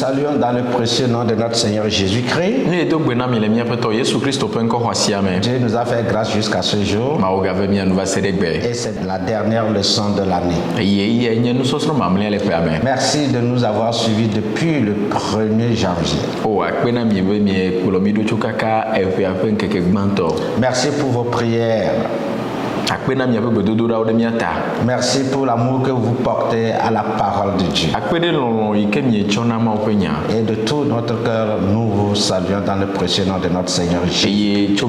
saluons dans le précieux nom de notre Seigneur Jésus-Christ. Dieu nous a fait grâce jusqu'à ce jour. Et c'est la dernière leçon de l'année. Merci de nous avoir suivis depuis le 1er janvier. Merci pour vos prières. Merci pour l'amour que vous portez à la parole de Dieu. Et de tout notre cœur, nous vous saluons dans le précieux nom de notre Seigneur Jésus. Nous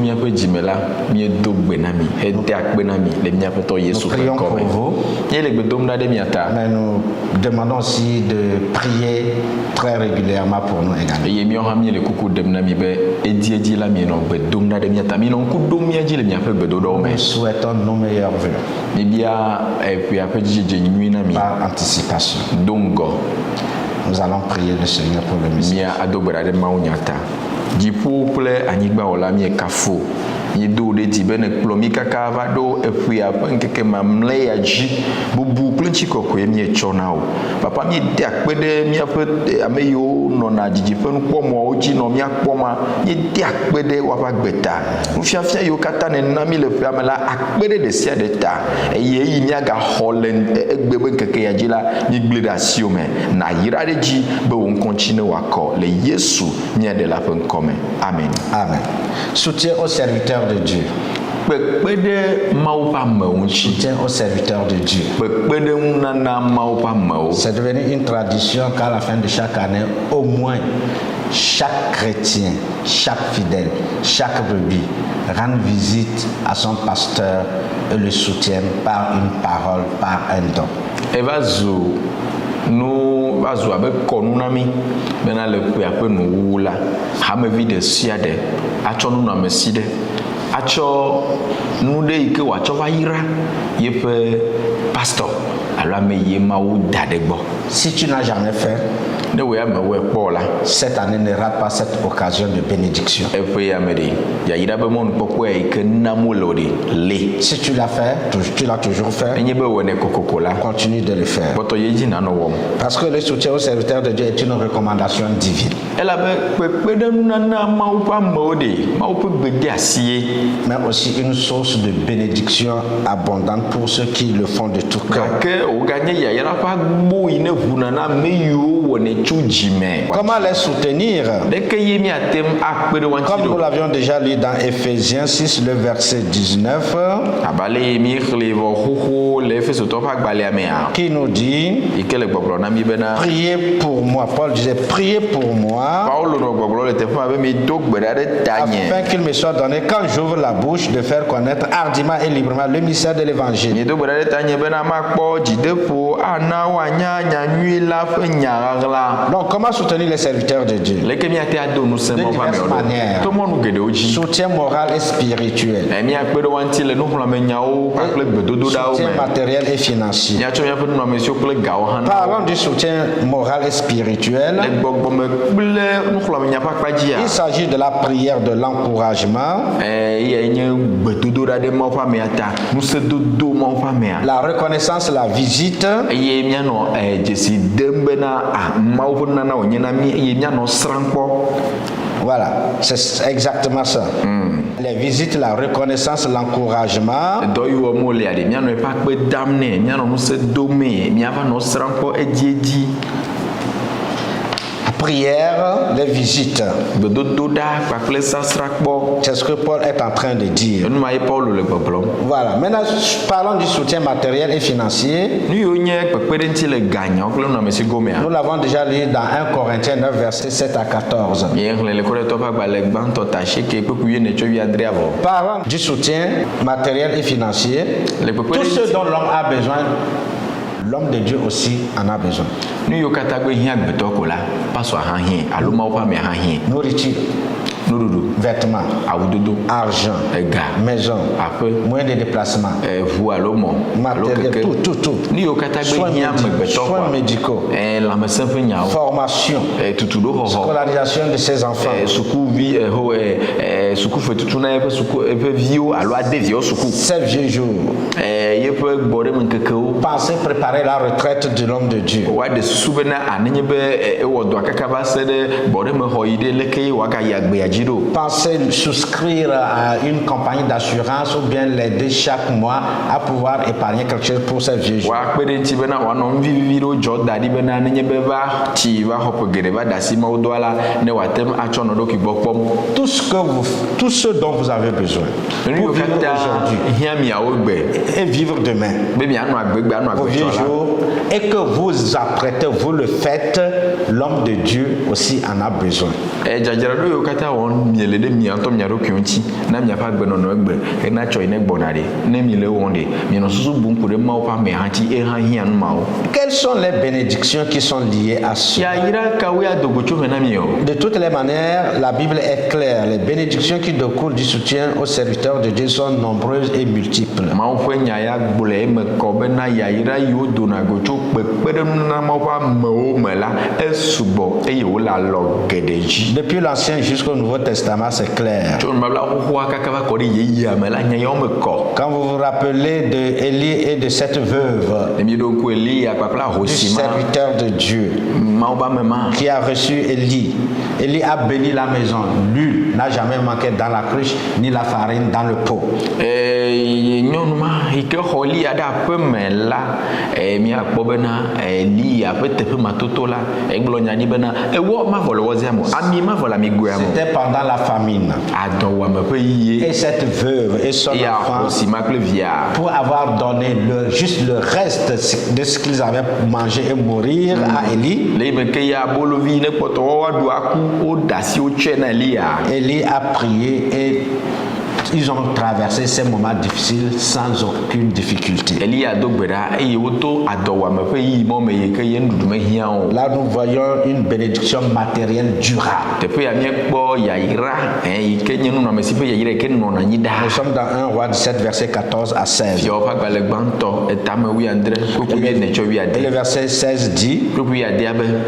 prions pour vous, mais nous demandons aussi de prier très régulièrement pour nous également. Nous souhaitons nos meilleurs vœux par anticipation. Nous allons prier le Seigneur pour le message. Yedo de tibene plomi kaka va do efi apen keke mamle ya ji bubu plenchi kokwe mi echona o papa mi de akpede mi ape ameyo no na jiji fe npo mo oji no mi akpoma ye de akpede wa ba gbeta nfiafia yo kata ne na mi le fi amela akpede de sia de ta eye yi mi aga holen egbebe keke ya ji la mi gleda siome na yira de ji be won continue wa ko le Yesu mi de la fen come amen. Amen. Soutien aux serviteurs de Dieu. Soutien aux serviteurs de Dieu. C'est devenu une tradition qu'à la fin de chaque année, au moins chaque chrétien, chaque fidèle, chaque brebis rende visite à son pasteur et le soutienne par une parole, par un don. Nous vazo avec konunami bena le pe ape no wula hamevi de siade acho nu na meside acho nu de ike wa cho va ira yepe pastor alors me yema ou dadegbo. Si tu n'as jamais fait, cette année ne rate pas cette occasion de bénédiction. Si tu l'as fait, tu l'as toujours fait, continue de le faire. Parce que le soutien au serviteur de Dieu est une recommandation divine. Mais aussi une source de bénédiction abondante pour ceux qui le font de tout cœur. Comment les soutenir? Comme nous l'avions déjà lu dans Ephésiens 6, le verset 19, qui nous dit: priez pour moi. Paul disait: priez pour moi, afin qu'il me soit donné, quand j'ouvre la bouche, de faire connaître hardiment et librement le mystère de l'évangile. Donc, comment soutenir les serviteurs de Dieu? De diverses manières. Soutien moral et spirituel. Soutien matériel et financier. Parlons du soutien moral et spirituel. Il s'agit de la prière de l'encouragement, la reconnaissance, la visite, voilà, c'est exactement ça. Les visites, la reconnaissance, l'encouragement. Prière, les visites. C'est ce que Paul est en train de dire. Voilà. Maintenant, parlons du soutien matériel et financier. Nous l'avons déjà lu dans 1 Corinthiens 9, versets 7 à 14. Parlons du soutien matériel et financier. Tout ce dont l'homme a besoin, l'homme de Dieu aussi en a besoin. Nourriture, vêtements, argent, maison, moyens de déplacement, matériel, tout. Soins médicaux, formation, scolarisation de ses enfants. 7 vieux jours. Pensez préparer la retraite de l'homme de Dieu. Pensez souscrire à une compagnie d'assurance ou bien l'aider chaque mois à pouvoir épargner quelque chose pour ces vieux jours. Tout ce dont vous avez besoin pour vivre aujourd'hui et vivre demain, vos vieux jours, et que vous apprêtez, vous le faites, l'homme de Dieu aussi en a besoin. Quelles sont les bénédictions qui sont liées à cela? De toutes les manières, la Bible est claire. Les bénédictions qui découlent du soutien aux serviteurs de Dieu sont nombreuses et multiples. Depuis l'Ancien jusqu'au Nouveau Testament, c'est clair. Quand vous vous rappelez de Élie et de cette veuve, du serviteur de Dieu qui a reçu Élie. Élie a béni la maison. L'huile n'a jamais manqué dans la cruche, ni la farine dans le pot. C'était pendant la famine. Et cette veuve et son enfant, pour avoir donné juste le reste de ce qu'ils avaient mangé et mourir à Élie, Élie a prié et ils ont traversé ces moments difficiles sans aucune difficulté. Là, nous voyons une bénédiction matérielle durable. Nous sommes dans 1 Roi 17, verset 14 à 16. Et le verset 16 dit: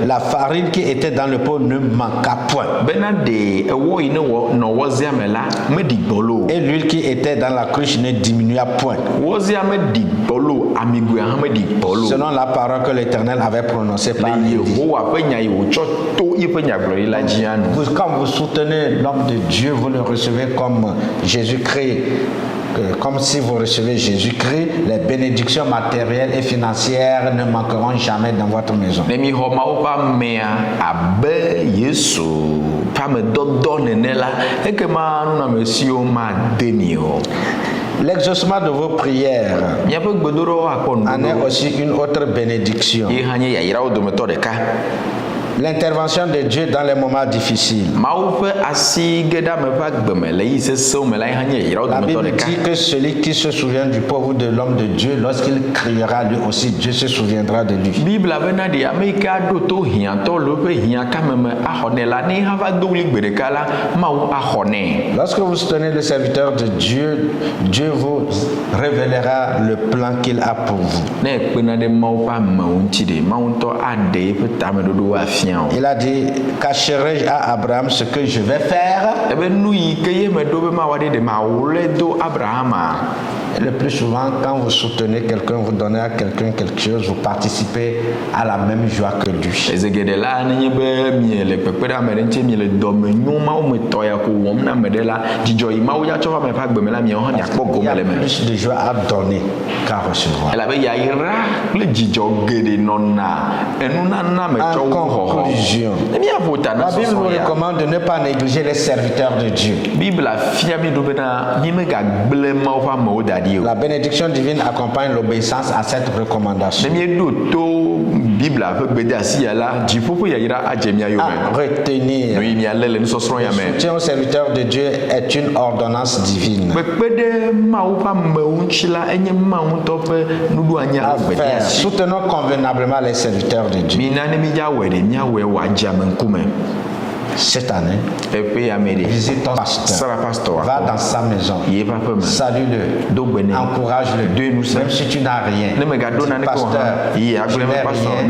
la farine qui était dans le pot ne manqua point. Et l'huile qui était dans la cruche ne diminua point. Selon la parole que l'Éternel avait prononcée par Élie. Quand vous soutenez l'homme de Dieu, vous le recevez comme Jésus-Christ. Comme si vous recevez Jésus-Christ, les bénédictions matérielles et financières ne manqueront jamais dans votre maison. L'exaucement de vos prières en est aussi une autre bénédiction. L'intervention de Dieu dans les moments difficiles. La Bible dit que celui qui se souvient du pauvre de l'homme de Dieu, lorsqu'il criera lui aussi, Dieu se souviendra de lui. Lorsque vous soutenez le serviteur de Dieu, Dieu vous révélera le plan qu'il a pour vous. Il a dit: cacherai-je à Abraham ce que je vais faire? Et le plus souvent, quand vous soutenez quelqu'un, vous donnez à quelqu'un quelque chose, vous participez à la même joie que lui. Il y a plus de joie à donner qu'à recevoir. En conclusion, la Bible nous recommande de ne pas négliger les serviteurs de Dieu. La bénédiction divine accompagne l'obéissance à cette recommandation. À retenir, le soutien aux serviteurs de Dieu est une ordonnance divine. À faire, soutenons convenablement les serviteurs de Dieu. cette année, visite ton pasteur, va dans sa maison, salue-le, encourage-le, même si tu n'as rien. Pasteur, je n'ai rien,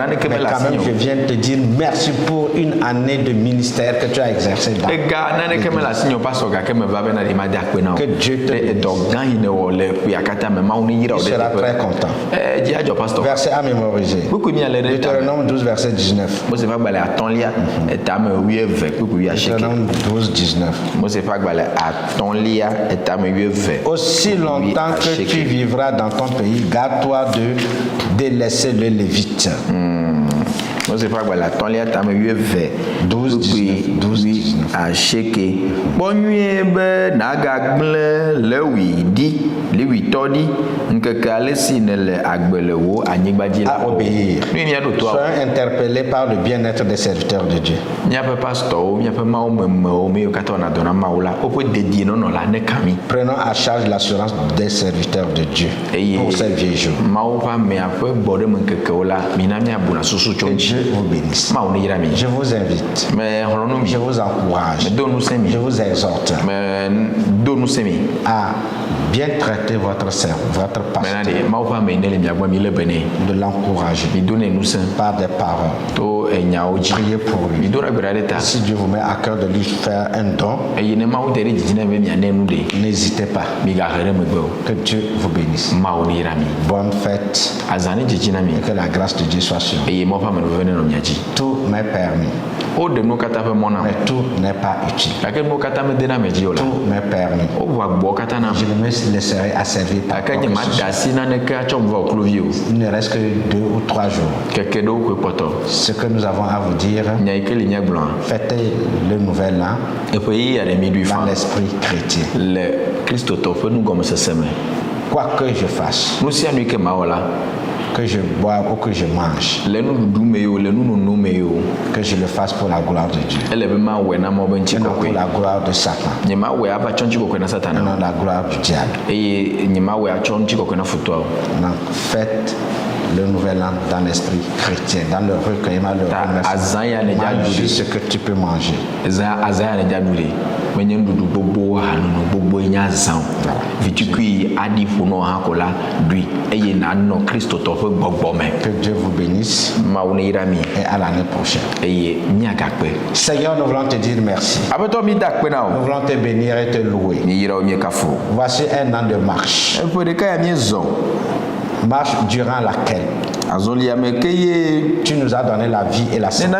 mais quand même je viens te dire merci pour une année de ministère que tu as exercé dans que Dieu te bénisse. Il sera très content. Verset à mémoriser. Deutéronome 12, verset 19. Deutéronome 12, 19. Aussi longtemps que tu vivras dans ton pays, garde-toi de délaisser le Lévite. 12, 19. À obéir. Soyons interpellés par le bien-être des serviteurs de Dieu. Prenons à charge l'assurance des serviteurs de Dieu pour ces vieux jours. Que Dieu vous bénisse. Je vous invite, je vous encourage, je vous exhorte à bien traiter votre pasteur, de l'encourager par des paroles. Priez pour lui. Si Dieu vous met à cœur de lui faire un don, n'hésitez pas. Que Dieu vous bénisse. Bonne fête. Et que la grâce de Dieu soit sur vous. Tout m'est permis. Mais tout n'est pas utile. Tout m'est permis. Je ne me laisserai asservir par quoi que ce soit. Il ne reste que 2 ou 3 jours. Ce que nous avons à vous dire, fêtez le nouvel an dans l'esprit chrétien. Quoi que je fasse, que je boive ou que je mange, que je le fasse pour la gloire de Dieu, et non pour la gloire de Satan, et non la gloire du diable. Donc, faites le nouvel an dans l'esprit chrétien, dans le recueillement, le remerciement. Mange ce que tu peux manger. Que Dieu vous bénisse et à l'année prochaine. Seigneur, nous voulons te dire merci. Nous voulons te bénir et te louer. Voici un an de marche. Marche durant laquelle tu nous as donné la vie et la santé.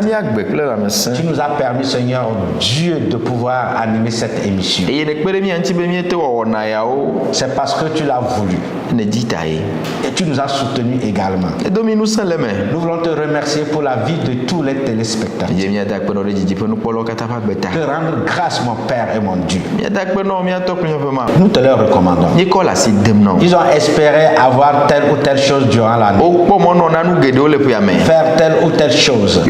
Tu nous as permis, Seigneur Dieu, de pouvoir animer cette émission. C'est parce que tu l'as voulu. Et tu nous as soutenus également. Nous voulons te remercier pour la vie de tous les téléspectateurs. Te rendre grâce, mon Père et mon Dieu. Nous te le recommandons. Ils ont espéré avoir telle ou telle chose durant l'année. Faire telle ou telle chose.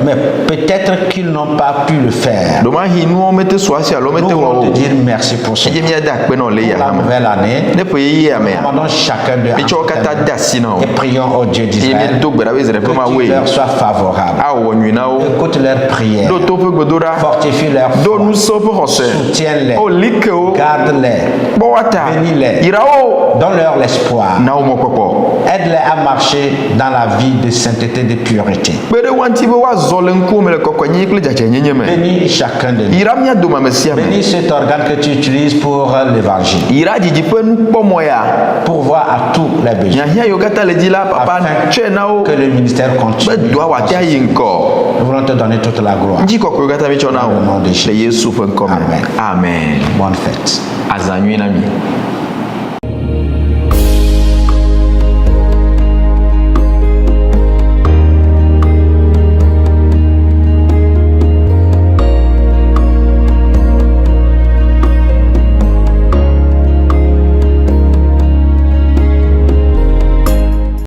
Mais peut-être qu'ils n'ont pas pu le faire. Nous voulons te dire merci pour ça. Pour la nouvelle année, nous demandons chacun de et prions au Dieu d'Israël que tu leur sois favorable. Écoute leurs prières. Fortifie leurs foi. Soutiens-les. Garde-les. Bénis-les. Donne-leur l'espoir. Aide-les à marcher dans la vie de sainteté et de pureté. Bénis chacun de nous. Bénis cet organe que tu utilises pour l'évangile. Pour voir à tous les besoins. Afin que le ministère continue. Nous voulons te donner toute la gloire. Dans le nom de Jésus. Amen. Amen. Bonne fête. Azanui nami.